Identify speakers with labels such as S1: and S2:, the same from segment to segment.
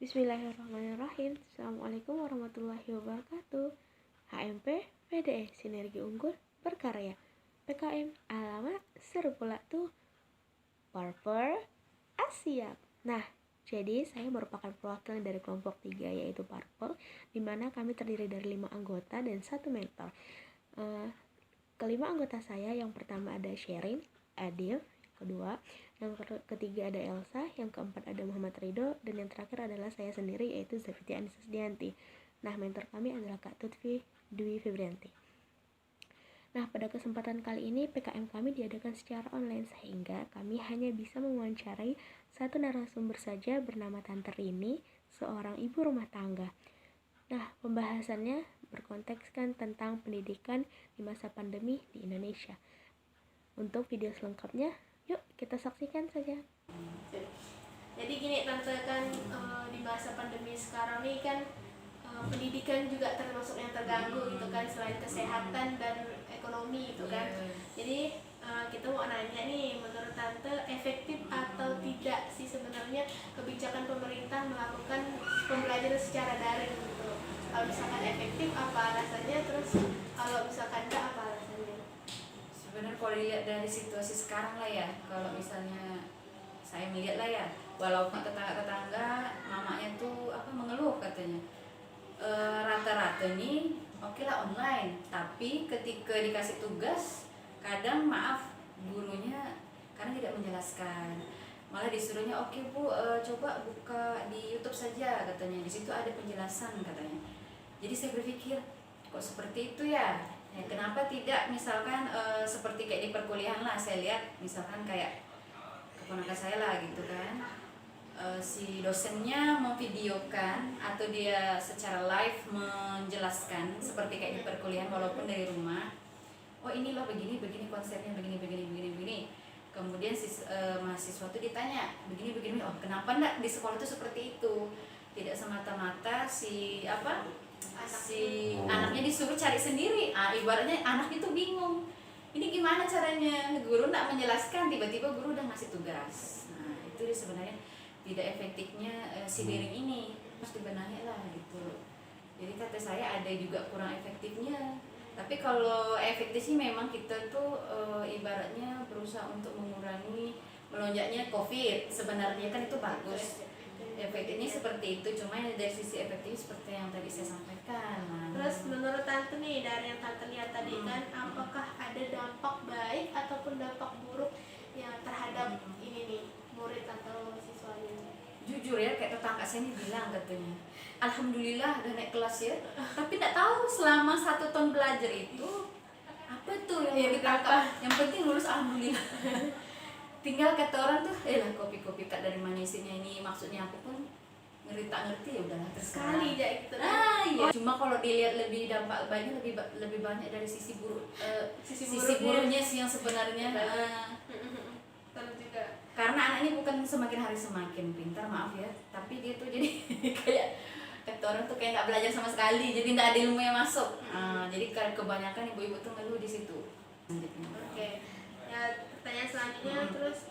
S1: Bismillahirrahmanirrahim. Assalamualaikum warahmatullahi wabarakatuh. HMP PDE Sinergi Unggul Berkarya. PKM alamat seru pula tuh. Purple Asia. Nah, jadi saya merupakan perwakilan dari kelompok 3 yaitu Purple, di mana kami terdiri dari 5 anggota dan 1 mentor. Kelima anggota saya, yang pertama ada Sherin, Adil, kedua, yang ketiga ada Elsa, yang keempat ada Muhammad Ridho, dan yang terakhir adalah saya sendiri yaitu Zafiti Anissa Sedianti. Nah, mentor kami adalah Kak Tutfi Dwi Febrianti. Nah, pada kesempatan kali ini PKM kami diadakan secara online sehingga kami hanya bisa mewawancarai satu narasumber saja bernama Tante Rini, seorang ibu rumah tangga. Nah, pembahasannya berkontekskan tentang pendidikan di masa pandemi di Indonesia. Untuk video selengkapnya, yuk kita saksikan saja.
S2: Jadi gini Tante, kan di masa pandemi sekarang nih kan pendidikan juga termasuk yang terganggu gitu kan, selain kesehatan dan ekonomi gitu kan. Jadi kita mau nanya nih, menurut Tante efektif atau tidak sih sebenarnya kebijakan pemerintah melakukan pembelajaran secara daring gitu? Kalau misalkan efektif apa alasannya, terus kalau misalkan enggak apa alasannya?
S3: Sebenarnya kalau dilihat dari situasi sekarang lah ya, kalau misalnya saya melihat lah ya, walaupun tetangga-tetangga mamanya tuh mengeluh katanya, rata-rata nih oke lah online, tapi ketika dikasih tugas kadang maaf gurunya karena tidak menjelaskan, malah disuruhnya oke bu, coba buka di YouTube saja katanya, di situ ada penjelasan katanya. Jadi saya berpikir kok seperti itu ya. Ya, kenapa tidak misalkan seperti kayak di perkuliahan lah, saya lihat misalkan kayak keponakan saya lah gitu kan, si dosennya memvideokan atau dia secara live menjelaskan seperti kayak di perkuliahan walaupun dari rumah. Oh ini loh begini konsepnya, begini. Kemudian mahasiswa itu ditanya begini. Oh kenapa enggak di sekolah itu seperti itu? Tidak semata-mata si anaknya disuruh cari sendiri. Ibaratnya anak itu bingung. Ini gimana caranya? Guru enggak menjelaskan, tiba-tiba guru udah ngasih tugas. Nah, itu dia sebenarnya tidak efektifnya si daring ini. Harus dibenahi lah gitu. Jadi kata saya ada juga kurang efektifnya. Tapi kalau efektif sih memang kita tuh ibaratnya berusaha untuk mengurangi melonjaknya COVID. Sebenarnya kan itu bagus. Efektifnya seperti itu, cuma dari sisi efektif seperti yang tadi saya sampaikan.
S2: Terus menurut Tante nih, dari yang Tante lihat tadi kan, apakah ada dampak baik ataupun dampak buruk yang terhadap ini nih murid atau siswanya?
S3: Jujur ya, kayak tetangga saya ini bilang katanya, alhamdulillah udah naik kelas ya, tapi tidak tahu selama 1 tahun belajar itu apa tuh yang ditangkap. Yang penting lulus alhamdulillah. Tinggal kata orang tuh, lah kopi-kopi tak dari mana isinya ini, maksudnya aku pun ngerti ya udahlah terserah.
S2: Sekali aja gitu.
S3: Iya. Cuma kalau dilihat lebih dampak baiknya lebih banyak dari sisi buruk, sisi buruknya sih yang sebenarnya.
S2: Juga.
S3: Karena anak ini bukan semakin hari semakin pintar, maaf ya, tapi dia tuh jadi kayak kata orang tuh kayak nggak belajar sama sekali, jadi nggak ada ilmu yang masuk. Jadi kebanyakan ibu-ibu tuh ngeluh di situ.
S2: Oke. Ya, pertanyaan selanjutnya, terus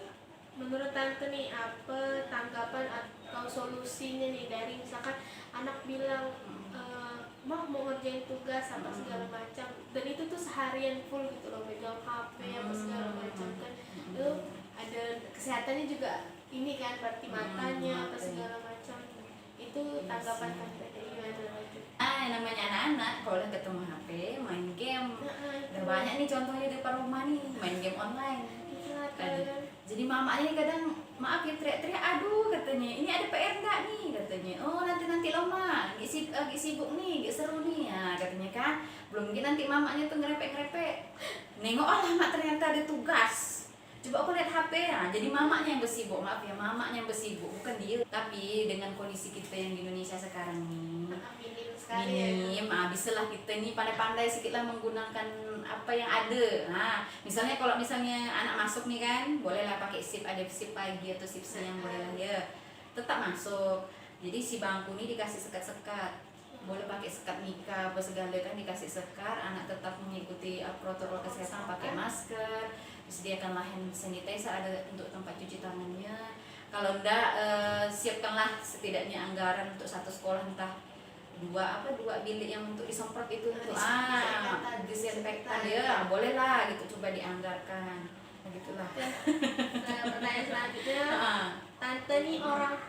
S2: menurut Tante nih apa tanggapan atau solusinya nih dari misalkan anak bilang mah mau ngerjain tugas apa segala macam, dan itu tuh seharian full gitu loh, megang HP apa segala macam kan, itu ada kesehatannya juga ini kan, berarti matanya apa segala macam, itu tanggapan Tante gimana lagi?
S3: Namanya anak-anak kalau udah ketemu HP main game, udah banyak nih contohnya di depan rumah nih main game online. Jadi mamanya nih kadang maaf ya teriak-teriak, aduh katanya ini ada PR enggak nih katanya, oh nanti lo mah lagi sibuk nih, lagi seru nih ya katanya kan, belum mungkin nanti mamanya tuh ngerepek nengok mak ternyata ada tugas, coba aku lihat HP ya. Jadi mamanya yang bersibuk, maaf ya, mamanya yang bersibuk bukan dia. Tapi dengan kondisi kita yang di Indonesia sekarang nih minim, bisalah kita nih pandai-pandai sedikit lah menggunakan apa yang ada. Misalnya kalau misalnya anak masuk nih kan, bolehlah pakai sip, ada sip pagi atau sip siang boleh lah ya, tetap masuk. Jadi si bangku ini dikasih sekat-sekat, boleh pakai sekat nikah apa segala kan, dikasih sekat, anak tetap mengikuti protokol kesehatan, pakai masker, disediakan hand sanitizer ada untuk tempat cuci tangannya, Kalau enggak, siapkanlah setidaknya anggaran untuk satu sekolah, entah dua bilik yang untuk disemprot itu untuk disinfektan ya, boleh lah gitu, coba dianggarkan begitulah.
S2: Nah, pertanyaan selanjutnya, tante nih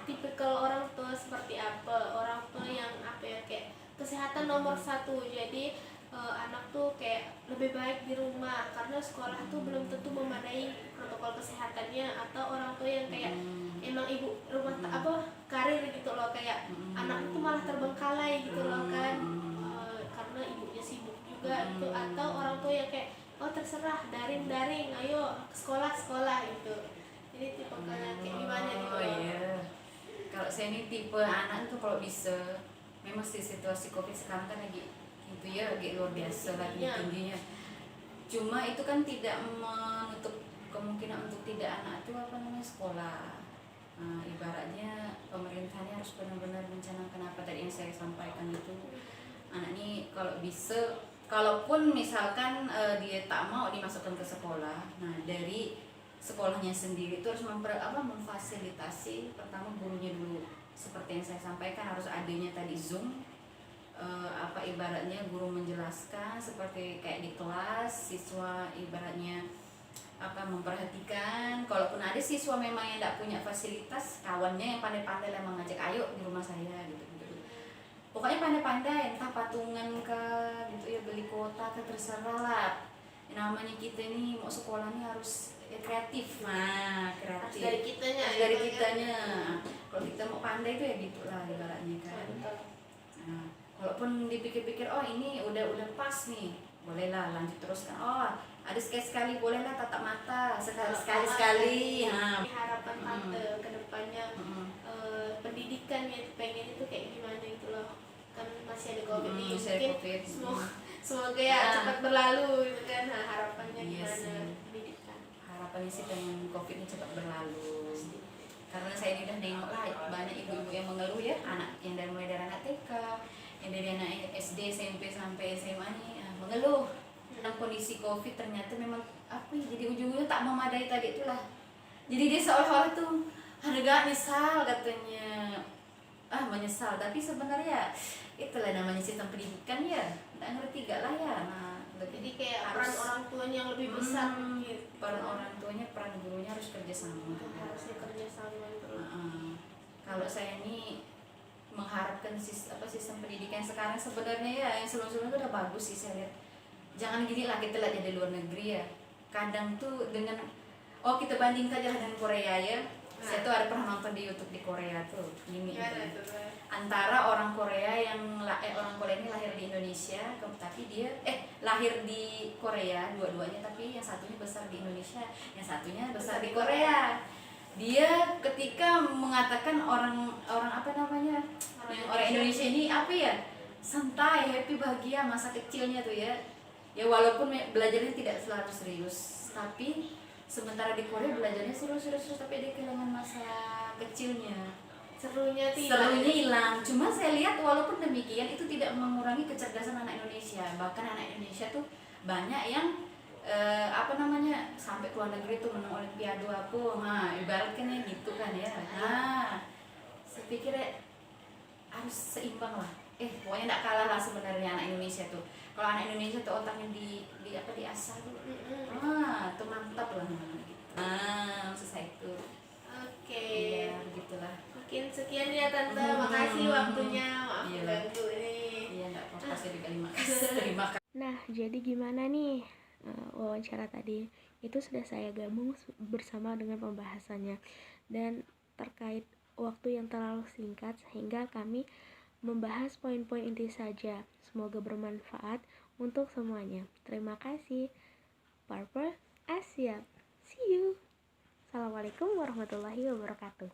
S2: tipikal orang tua seperti apa? Orang tua yang apa ya, kayak kesehatan nomor satu. Jadi anak tuh kayak lebih baik di rumah karena sekolah tuh belum tentu memadai protokol kesehatannya, atau orang tua yang kayak emang ibu rumah karir gitu loh, kayak anak itu malah terbengkalai gitu loh kan, karena ibunya sibuk juga gitu, atau orang tua yang kayak oh terserah daring ayo sekolah gitu. Jadi tipe kalian kayak gimana gitu?
S3: Oh iya, kalau saya ini tipe anak itu kalau bisa, memang sih situasi covid sekarang kan lagi itu ya, lagi luar biasa lagi tingginya. Cuma itu kan tidak menutup kemungkinan untuk tidak anak itu sekolah. Nah, ibaratnya pemerintahnya harus benar-benar mencanangkan apa tadi yang saya sampaikan itu. Anak ini kalau bisa, kalaupun misalkan dia tak mau dimasukkan ke sekolah, nah dari sekolahnya sendiri itu harus memfasilitasi pertama gurunya dulu. Seperti yang saya sampaikan, harus adanya tadi Zoom, ibaratnya guru menjelaskan seperti kayak di kelas, siswa ibaratnya memperhatikan. Kalaupun ada siswa memang yang tidak punya fasilitas, kawannya yang pandai-pandai lah mengajak, ayo di rumah saya gitu. Pokoknya pandai-pandai, entah patungan ke gitu ya, beli kuota ke, terserah lah. Namanya kita ini mau sekolah nih harus kreatif. Nah, kreatif.
S2: Dari kitanya.
S3: Kalau kita mau pandai itu ya gitulah ibaratnya kan. Nah, walaupun dipikir-pikir oh ini udah pas nih, bolehlah lanjut teruskan. Oh, ada sekali bolehlah tatap mata sekali. Nah,
S2: harapan tante ke depannya pendidikan yang pengen itu kayak gimana itu loh, kan masih ada covid ini, mungkin semoga ya cepat berlalu gitu kan. Nah, harapannya gimana pendidikan?
S3: Harapannya sih dengan covid ini cepat berlalu, karena saya udah nengok lah banyak ibu-ibu yang mengeluh ya, anak yang mulai dari anak TK, yang dari anak SD, SMP sampai SMA nih mengeluh dalam kondisi covid. Ternyata memang jadi ujung-ujungnya tak memadai tadi itulah. Jadi dia seolah-olah tuh agak menyesal katanya, menyesal, tapi sebenarnya itulah namanya sistem pendidikan ya, nggak ngerti gak lah ya. Nah,
S2: jadi kayak peran orang tuanya yang lebih besar gitu.
S3: Peran orang tuanya, peran gurunya harus kerjasama.
S2: Harusnya kerjasama terus.
S3: Kalau saya ini mengharapkan sistem pendidikan sekarang sebenarnya ya, yang sebelum-sebelumnya udah bagus sih saya lihat. Jangan gini lah, kita lihat di luar negeri ya, kadang tuh dengan kita bandingkan aja dengan Korea ya. Saya tuh ada pernah nonton di YouTube di Korea tuh gini, antara orang Korea orang Korea ini lahir di Indonesia, tapi dia lahir di Korea dua-duanya, tapi yang satunya besar di Indonesia, yang satunya besar di Korea. Dia ketika mengatakan orang orang Indonesia ini santai, happy, bahagia masa kecilnya tuh ya walaupun belajarnya tidak selalu serius, tapi sementara di Korea belajarnya serius, tapi dia kehilangan masa kecilnya, serunya hilang. Cuma saya lihat walaupun demikian itu tidak mengurangi kecerdasan anak Indonesia. Bahkan anak Indonesia tuh banyak yang sampai ke luar negeri tuh menang olimpiade ibaratnya gitu kan ya. Saya pikir harus seimbang lah. Pokoknya tidak kalah lah sebenarnya anak Indonesia tuh. Kalau anak Indonesia tuh otaknya diasah tuh. Tuh mantap lah. Maksud saya itu.
S2: Oke.
S3: Iya, begitulah.
S2: Mungkin sekian ya tante. Makasih waktunya. Maaf ganggu nih.
S3: Iya, enggak apa-apa, saya juga terima kasih.
S1: Nah, jadi gimana nih wawancara tadi? Itu sudah saya gabung bersama dengan pembahasannya, dan terkait waktu yang terlalu singkat sehingga kami membahas poin-poin inti saja. Semoga bermanfaat untuk semuanya. Terima kasih. Purple Asia. See you. Assalamualaikum warahmatullahi wabarakatuh.